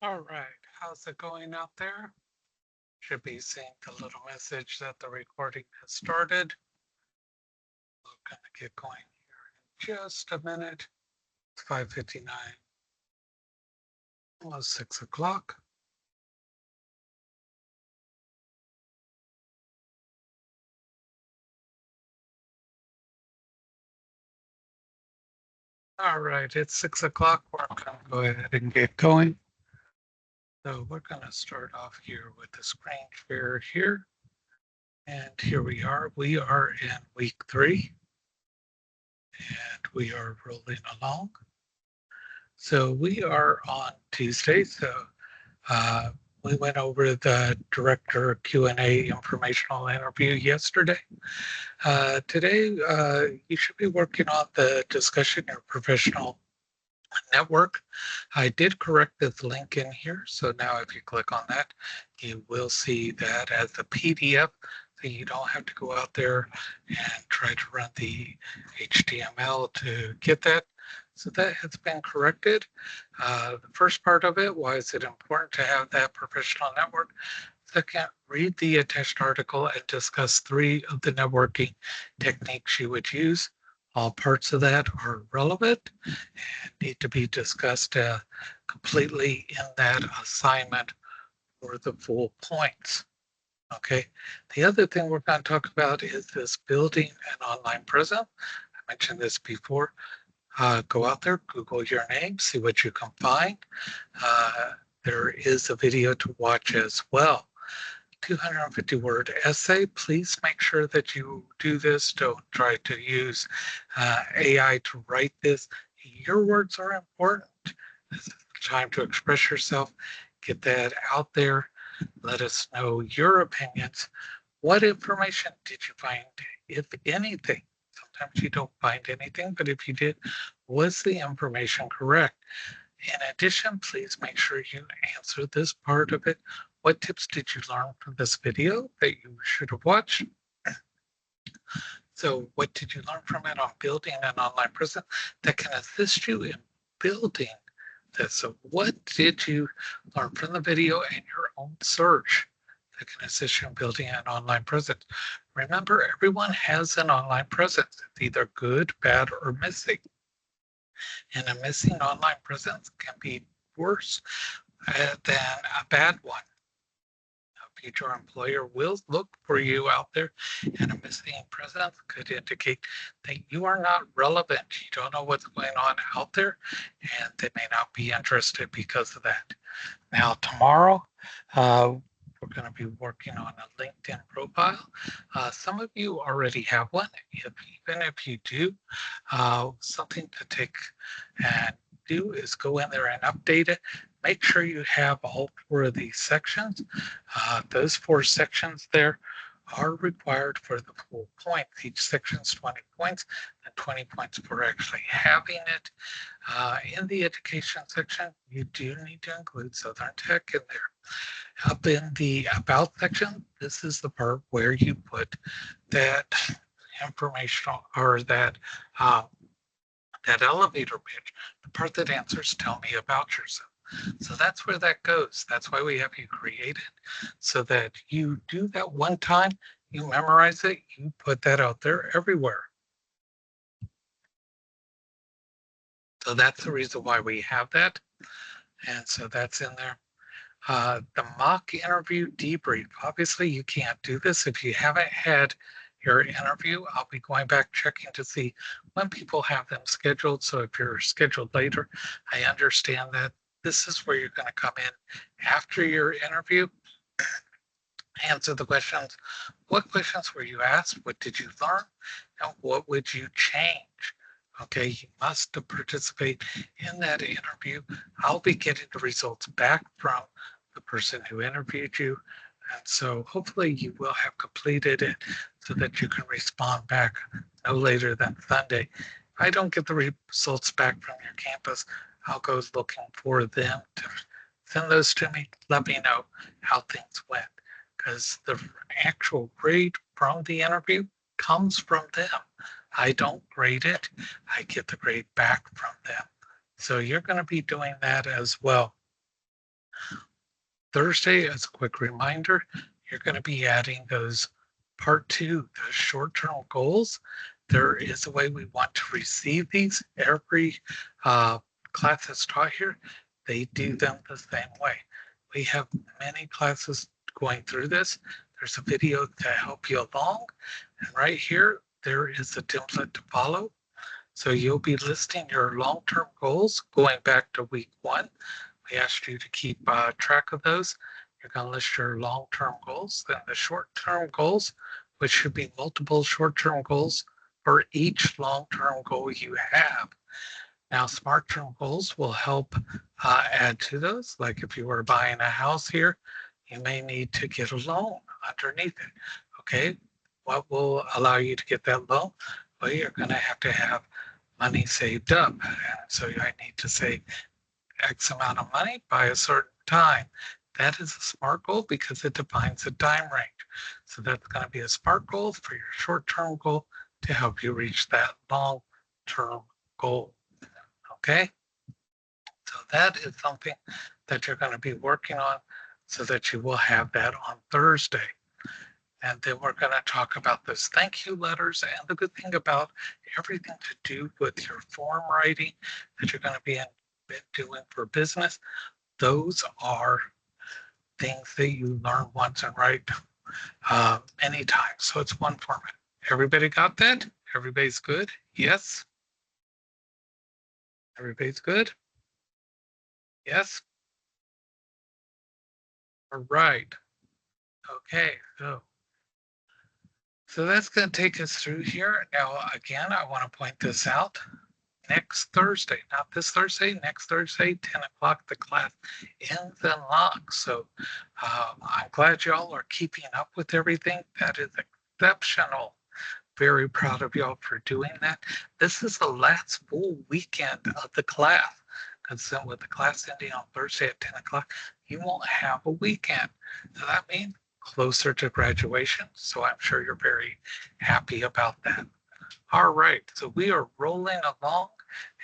All right, how's it going out there? Should be seeing the little message that the recording has started. We're going to get going here in just a minute. It's 5:59, almost 6 o'clock. All right, it's 6 o'clock. We're going to go ahead and get going. So we're going to start off here with the screen share here. And here we are. We are in week 3 and we are rolling along. So we are on Tuesday. So uh, we went over the director Q&A informational interview yesterday. Today, you should be working on the discussion your professional network. I did correct this link in here. So now if you click on that, you will see that as a PDF. So you don't have to go out there and try to run the HTML to get that. So that has been corrected. The first part of it, why is it important to have that professional network? Second, read the attached article and discuss 3 of the networking techniques you would use. All parts of that are relevant and need to be discussed completely in that assignment for the full points. Okay. The other thing we're going to talk about is this building an online presence. I mentioned this before. Go out there, Google your name, see what you can find. There is a video to watch as well. 250 word essay. Please make sure that you do this. Don't try to use AI to write this. Your words are important. This is the time to express yourself. Get that out there. Let us know your opinions. What information did you find, if anything? Sometimes you don't find anything, but if you did, was the information correct? In addition, please make sure you answer this part of it. What tips did you learn from this video that you should have watched? So what did you learn from it on building an online presence that can assist you in building this? So what did you learn from the video and your own search that can assist you in building an online presence? Remember, everyone has an online presence. It's either good, bad, or missing. And a missing online presence can be worse than a bad one. A future employer will look for you out there, and a missing presence could indicate that you are not relevant. You don't know what's going on out there, and they may not be interested because of that. Now, tomorrow, we're going to be working on a LinkedIn profile. Some of you already have one. Even if you do, something to take and do is go in there and update it. Make sure you have all 4 of these sections. Those 4 sections there are required for the full points. Each section is 20 points and 20 points for actually having it. In the education section, you do need to include Southern Tech in there. Up in the About section, this is the part where you put that informational or that elevator pitch, the part that answers tell me about yourself. So that's where that goes. That's why we have you create it, so that you do that one time, you memorize it, you put that out there everywhere. So that's the reason why we have that. And so that's in there. The mock interview debrief. Obviously, you can't do this if you haven't had your interview. I'll be going back checking to see when people have them scheduled. So if you're scheduled later, I understand that this is where you're going to come in after your interview, answer the questions. What questions were you asked? What did you learn? And what would you change? Okay, you must participate in that interview. I'll be getting the results back from the person who interviewed you. And so hopefully you will have completed it so that you can respond back no later than Sunday. If I don't get the results back from your campus, I'll go looking for them to send those to me. Let me know how things went, because the actual grade from the interview comes from them. I don't grade it. I get the grade back from them. So you're going to be doing that as well. Thursday, as a quick reminder, you're going to be adding those part 2, the short-term goals. There is a way we want to receive these. Every class that's taught here, they do them the same way. We have many classes going through this. There's a video to help you along. And right here, there is a template to follow. So you'll be listing your long-term goals going back to week 1. We asked you to keep track of those. You're going to list your long-term goals, then the short-term goals, which should be multiple short-term goals for each long-term goal you have. Now, smart-term goals will help add to those. Like if you were buying a house here, you may need to get a loan underneath it. Okay, what will allow you to get that loan? Well, you're going to have money saved up. So I need to save X amount of money by a certain time. That is a SMART goal because it defines a time range. So that's going to be a SMART goal for your short-term goal to help you reach that long-term goal. Okay? So that is something that you're going to be working on so that you will have that on Thursday. And then we're going to talk about those thank you letters. And the good thing about everything to do with your form writing that you're going to be doing for business, those are things that you learn once and write many times. So it's one format. Everybody got that? Everybody's good? Yes? Everybody's good? Yes? All right. Okay, so that's going to take us through here. Now, again, I want to point this out. Next Thursday, not this Thursday, next Thursday, 10 o'clock, the class ends and locks. So I'm glad y'all are keeping up with everything. That is exceptional. Very proud of y'all for doing that. This is the last full weekend of the class. Because then with the class ending on Thursday at 10 o'clock, you won't have a weekend. So that means closer to graduation. So I'm sure you're very happy about that. All right, so we are rolling along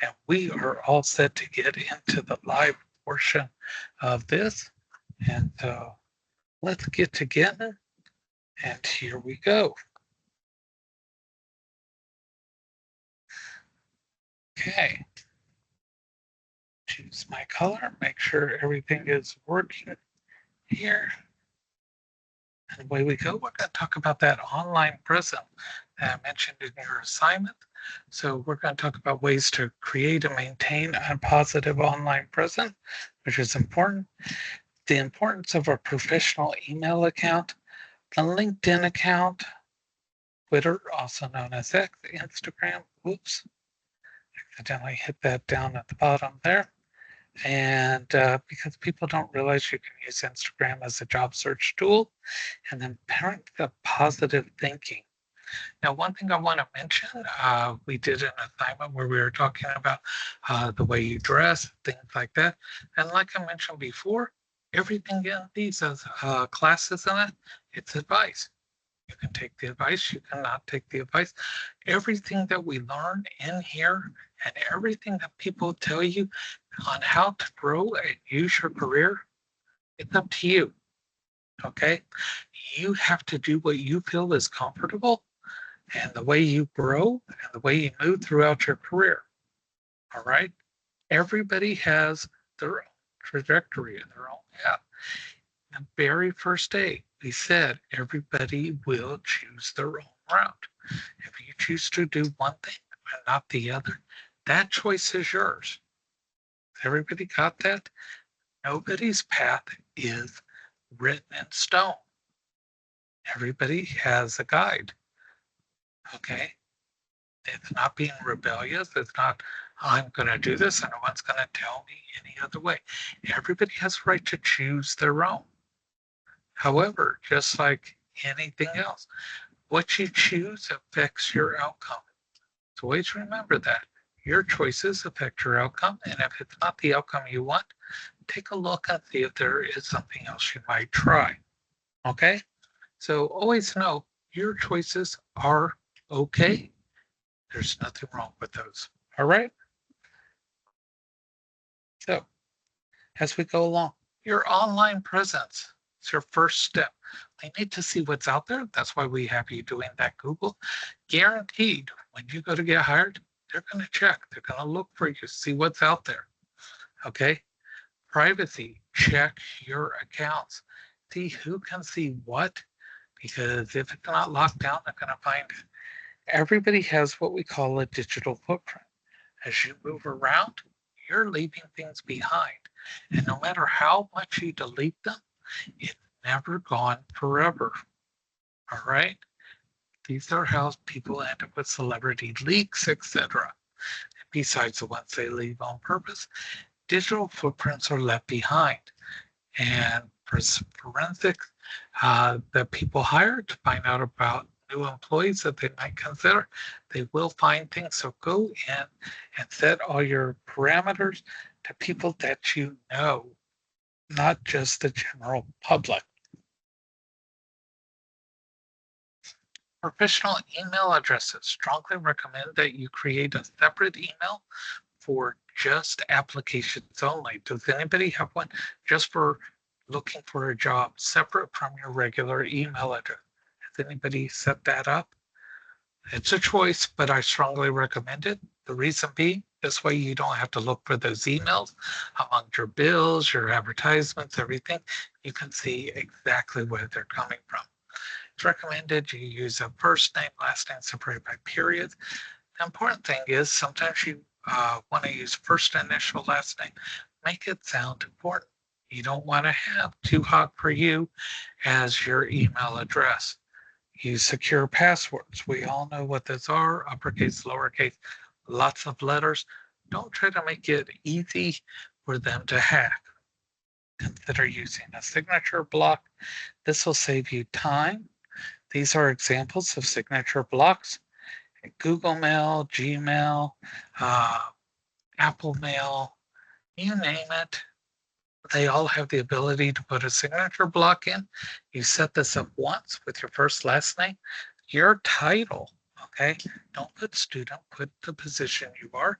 and we are all set to get into the live portion of this. And let's get together. And here we go. Okay. Choose my color, make sure everything is working here. And away we go. We're going to talk about that online present that I mentioned in your assignment. So we're going to talk about ways to create and maintain a positive online presence, which is important. The importance of a professional email account, the LinkedIn account, Twitter, also known as X, Instagram, whoops, accidentally hit that down at the bottom there. And because people don't realize you can use Instagram as a job search tool, and then parent the positive thinking. Now, one thing I want to mention, we did an assignment where we were talking about the way you dress, things like that. And like I mentioned before, everything in these classes in it, it's advice. You can take the advice, you cannot take the advice. Everything that we learn in here and everything that people tell you on how to grow and use your career, it's up to you. Okay? You have to do what you feel is comfortable and the way you grow and the way you move throughout your career. All right? Everybody has their own trajectory and their own path. The very first day, we said everybody will choose their own route. If you choose to do one thing and not the other, that choice is yours. Everybody got that? Nobody's path is written in stone. Everybody has a guide. Okay? It's not being rebellious. It's not, I'm going to do this and no one's going to tell me any other way. Everybody has the right to choose their own. However, just like anything else, what you choose affects your outcome. So always remember that. Your choices affect your outcome. And if it's not the outcome you want, take a look and see if there is something else you might try. Okay? So always know your choices are okay. There's nothing wrong with those. All right? So as we go along, Your online presence. It's your first step. They need to see what's out there. That's why we have you doing that Google. Guaranteed, when you go to get hired, they're going to check. They're going to look for you, see what's out there. Okay. Privacy. Check your accounts. See who can see what. Because if it's not locked down, they're going to find it. Everybody has what we call a digital footprint. As you move around, you're leaving things behind. And no matter how much you delete them, it's never gone forever. All right? These are how people end up with celebrity leaks, etc. Besides the ones they leave on purpose, digital footprints are left behind. And for forensics that people hire to find out about new employees that they might consider, they will find things. So go in and set all your parameters to people that you know, not just the general public. Professional email addresses. Strongly recommend that you create a separate email for just applications only. Does anybody have one just for looking for a job separate from your regular email address? Has anybody set that up? It's a choice, but I strongly recommend it. The reason being, this way you don't have to look for those emails among your bills, your advertisements, everything. You can see exactly where they're coming from. It's recommended you use a first name, last name separated by periods. The important thing is sometimes you want to use first initial, last name. Make it sound important. You don't want to have too hot for you as your email address. Use secure passwords. We all know what those are, uppercase, lowercase, lots of letters. Don't try to make it easy for them to hack. Consider using a signature block. This will save you time. These are examples of signature blocks. Google Mail, Gmail, Apple Mail, you name it. They all have the ability to put a signature block in. You set this up once with your first last name, your title, okay? Don't put student, put the position you are,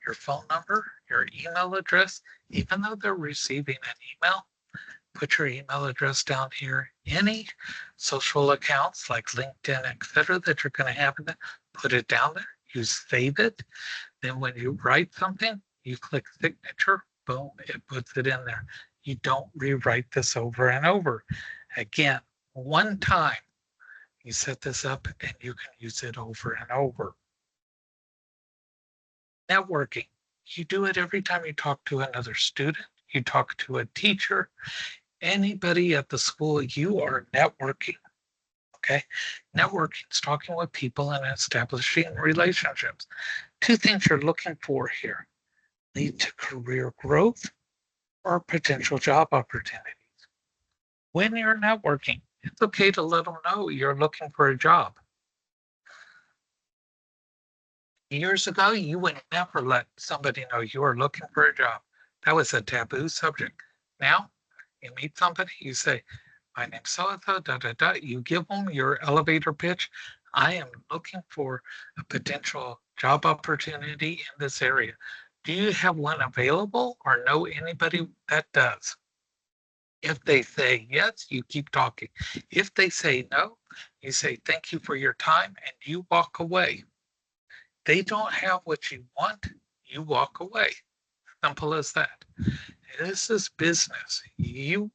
your phone number, your email address. Even though they're receiving an email, put your email address down here. Any social accounts like LinkedIn, etc., that you're going to have in there, put it down there. You save it. Then when you write something, you click signature, boom, it puts it in there. You don't rewrite this over and over. Again, one time you set this up and you can use it over and over. Networking. You do it every time you talk to another student, you talk to a teacher, anybody at the school, you are networking. Okay. Networking is talking with people and establishing relationships. Two things you're looking for here lead to career growth or potential job opportunities. When you're networking, it's okay to let them know you're looking for a job. Years ago, you would never let somebody know you were looking for a job. That was a taboo subject. Now, you meet somebody, you say, my name's so-and-so, da-da-da. You give them your elevator pitch. I am looking for a potential job opportunity in this area. Do you have one available or know anybody that does? If they say yes, you keep talking. If they say no, you say thank you for your time and you walk away. They don't have what you want, you walk away. Simple as that. This is business. You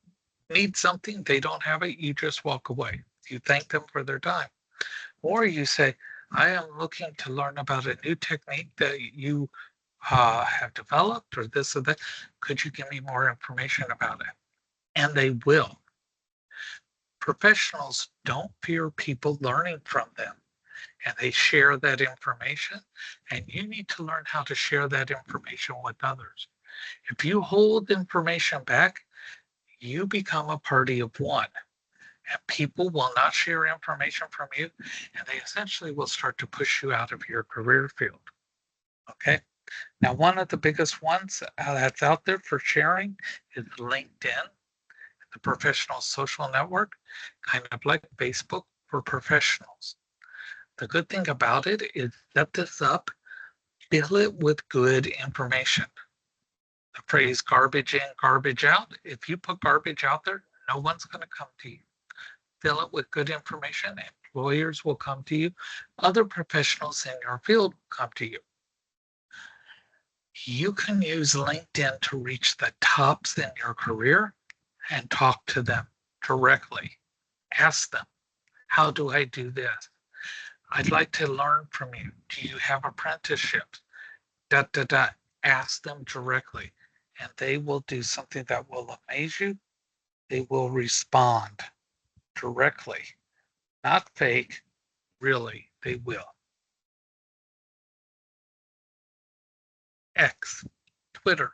need something, they don't have it, you just walk away. You thank them for their time. Or you say, I am looking to learn about a new technique that you have developed or this or that. Could you give me more information about it? And they will. Professionals don't fear people learning from them, and they share that information, and you need to learn how to share that information with others. If you hold information back, you become a party of one, and people will not share information from you, and they essentially will start to push you out of your career field. Okay. Now, one of the biggest ones that's out there for sharing is LinkedIn, the professional social network, kind of like Facebook for professionals. The good thing about it is set this up, fill it with good information. The phrase garbage in, garbage out. If you put garbage out there, no one's going to come to you. Fill it with good information. Employers will come to you. Other professionals in your field will come to you. You can use LinkedIn to reach the tops in your career and talk to them directly. Ask them, how do I do this? I'd like to learn from you. Do you have apprenticeships? Dot, dot, dot. Ask them directly, and they will do something that will amaze you. They will respond directly, not fake, really, they will. X, Twitter.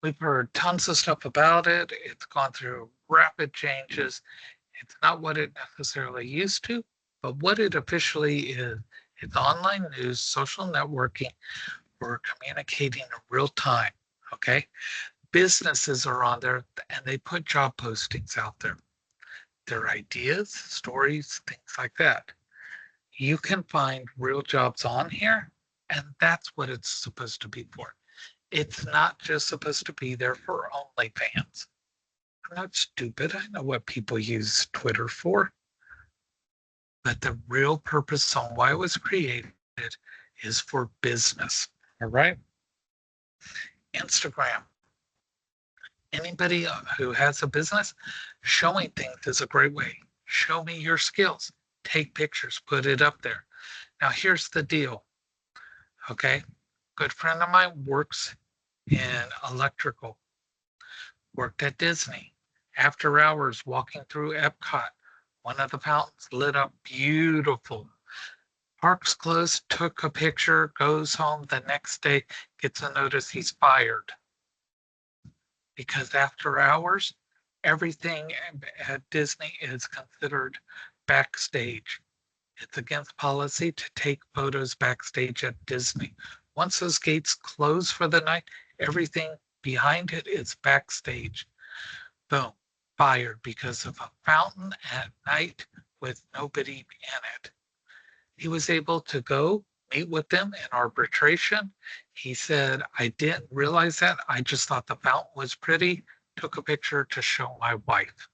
We've heard tons of stuff about it. It's gone through rapid changes. It's not what it necessarily used to, but what it officially is. It's online news, social networking. We're communicating in real time. Okay. Businesses are on there and they put job postings out there. Their ideas, stories, things like that. You can find real jobs on here, and that's what it's supposed to be for. It's not just supposed to be there for OnlyFans. I'm not stupid. I know what people use Twitter for. But the real purpose on why it was created is for business. All right? Instagram. Anybody who has a business, showing things is a great way. Show me your skills. Take pictures, put it up there. Now, here's the deal. Okay? Good friend of mine works in electrical, worked at Disney. After hours, walking through Epcot, one of the fountains lit up beautiful. Park's closed, took a picture, goes home the next day, gets a notice he's fired. Because after hours, everything at Disney is considered backstage. It's against policy to take photos backstage at Disney. Once those gates close for the night, everything behind it is backstage. Boom, fired because of a fountain at night with nobody in it. He was able to go meet with them in arbitration. He said, I didn't realize that. I just thought the fountain was pretty. Took a picture to show my wife.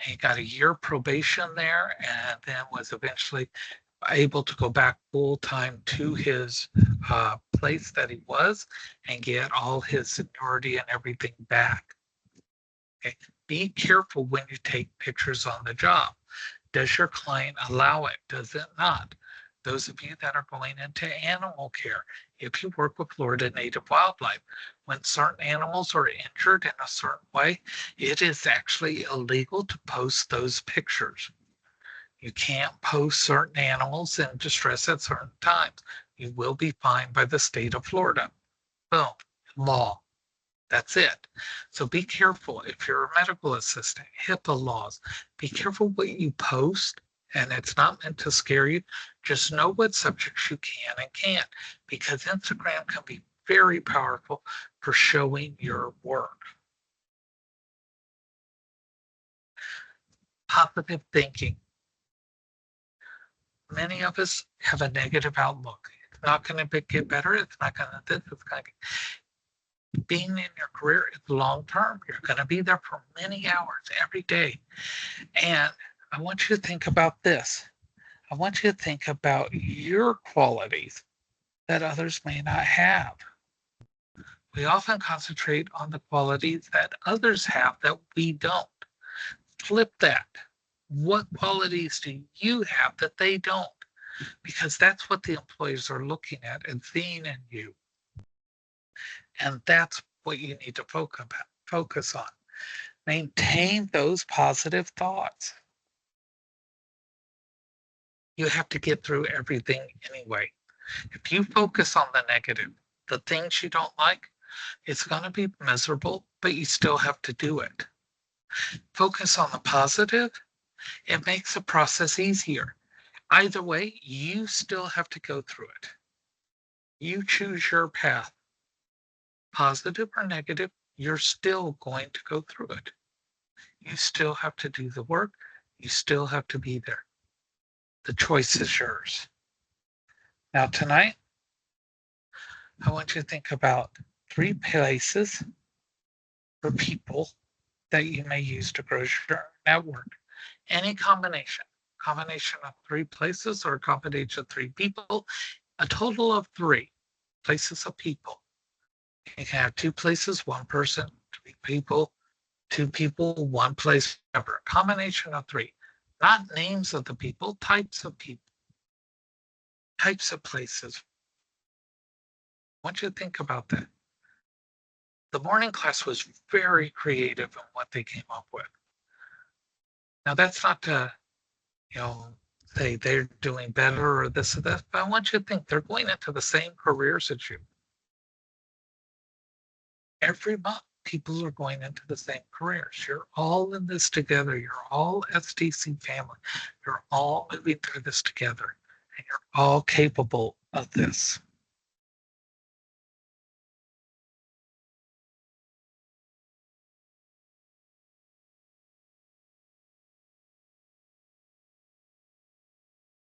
He got a year probation there and then was eventually able to go back full time to his place that he was and get all his seniority and everything back. Okay. Be careful when you take pictures on the job. Does your client allow it? Does it not? Those of you that are going into animal care, if you work with Florida native wildlife, when certain animals are injured in a certain way, it is actually illegal to post those pictures. You can't post certain animals in distress at certain times. You will be fined by the state of Florida. Boom, law. That's it. So be careful if you're a medical assistant, HIPAA laws. Be careful what you post, and it's not meant to scare you. Just know what subjects you can and can't, because Instagram can be very powerful for showing your work. Positive thinking. Many of us have a negative outlook. It's not going to get better. It's not going to this. It's going to being in your career is long term. You're going to be there for many hours every day. And I want you to think about this. I want you to think about your qualities that others may not have. We often concentrate on the qualities that others have that we don't. Flip that. What qualities do you have that they don't? Because that's what the employers are looking at and seeing in you. And that's what you need to focus on. Maintain those positive thoughts. You have to get through everything anyway. If you focus on the negative, the things you don't like, it's going to be miserable, but you still have to do it. Focus on the positive. It makes the process easier. Either way, you still have to go through it. You choose your path. Positive or negative, you're still going to go through it. You still have to do the work. You still have to be there. The choice is yours. Now, tonight, I want you to think about 3 places for people that you may use to grow your network. Any combination of 3 places or a combination of 3 people, a total of 3 places of people. You can have 2 places, 1 person, 3 people, 2 people, 1 place, whatever. A combination of 3, not names of the people, types of people, types of places. I want you to think about that. The morning class was very creative in what they came up with. Now, that's not to, you know, say they're doing better or this or that, but I want you to think they're going into the same careers as you. Every month, people are going into the same careers. You're all in this together. You're all STC family. You're all moving through this together, and you're all capable of this.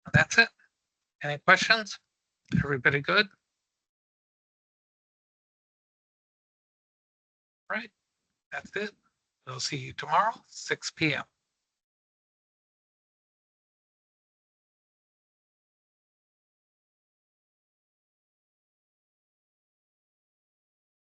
And that's it. Any questions? Everybody good? Right. That's it. We'll see you tomorrow, 6 p.m.